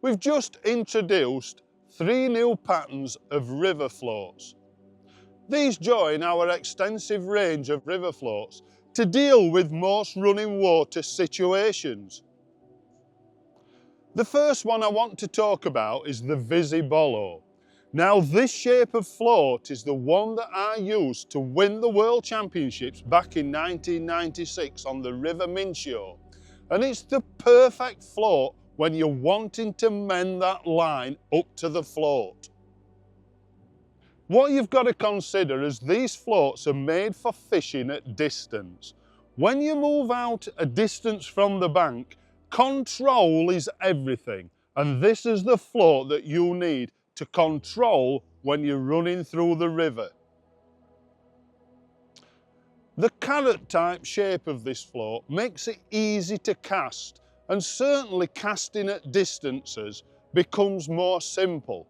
We've just introduced 3 new patterns of river floats. These join our extensive range of river floats to deal with most running water situations. The first one I want to talk about is the Visibolo. Now this shape of float is the one that I used to win the World Championships back in 1996 on the River Mincio, and it's the perfect float when you're wanting to mend that line up to the float. What you've got to consider is these floats are made for fishing at distance. When you move out a distance from the bank, control is everything, and this is the float that you need to control when you're running through the river. The carrot type shape of this float makes it easy to cast, and certainly casting at distances becomes more simple.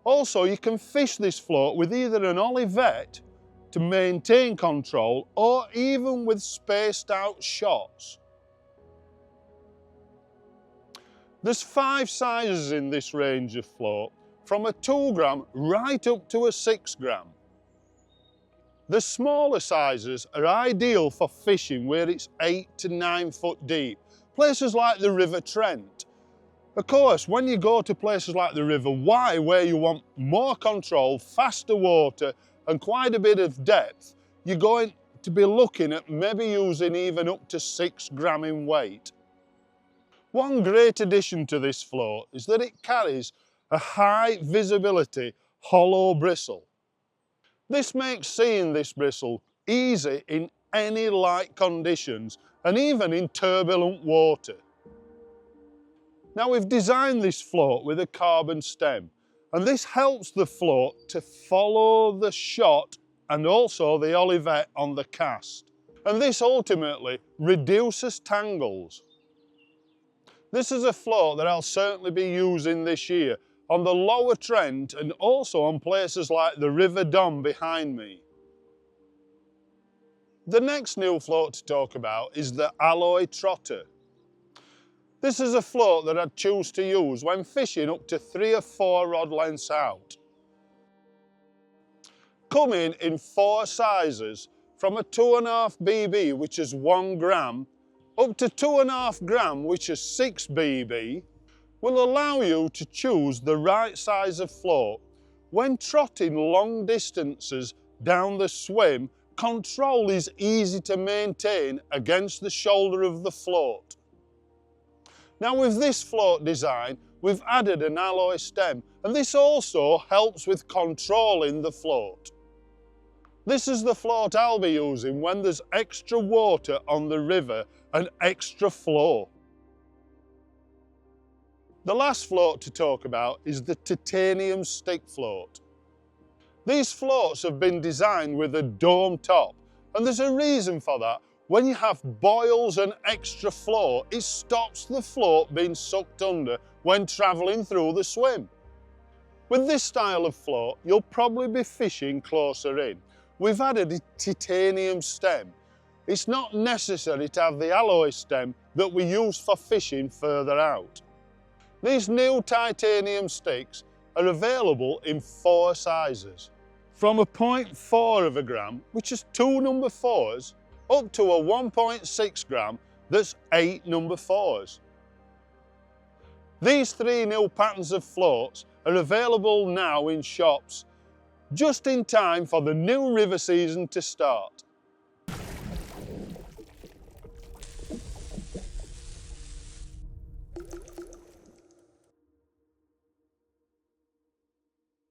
Also, you can fish this float with either an olivette to maintain control or even with spaced out shots. There's 5 sizes in this range of float, from a 2 gram right up to a 6 gram. The smaller sizes are ideal for fishing where it's 8 to 9 foot deep, places like the River Trent. Of course, when you go to places like the River Wye, where you want more control, faster water and quite a bit of depth, you're going to be looking at maybe using even up to 6 gram in weight. One great addition to this float is that it carries a high visibility hollow bristle. This makes seeing this bristle easy in any light conditions and even in turbulent water. Now we've designed this float with a carbon stem, and this helps the float to follow the shot and also the olivette on the cast. And this ultimately reduces tangles. This is a float that I'll certainly be using this year on the lower Trent and also on places like the River Don behind me. The next new float to talk about is the Alloy Trotter. This is a float that I'd choose to use when fishing up to 3 or 4 rod lengths out. Coming in 4 sizes, from a 2.5 BB, which is 1 gram, up to 2.5 gram, which is 6 BB, will allow you to choose the right size of float. When trotting long distances down the swim, control is easy to maintain against the shoulder of the float. Now with this float design, we've added an alloy stem, and this also helps with controlling the float. This is the float I'll be using when there's extra water on the river and extra flow. The last float to talk about is the titanium stick float. These floats have been designed with a dome top, and there's a reason for that. When you have boils and extra flow, it stops the float being sucked under when travelling through the swim. With this style of float, you'll probably be fishing closer in. We've added a titanium stem. It's not necessary to have the alloy stem that we use for fishing further out. These new titanium sticks are available in 4 sizes, from a 0.4 of a gram, which is 2 number 4s, up to a 1.6 gram, that's 8 number 4s. These 3 new patterns of floats are available now in shops, just in time for the new river season to start.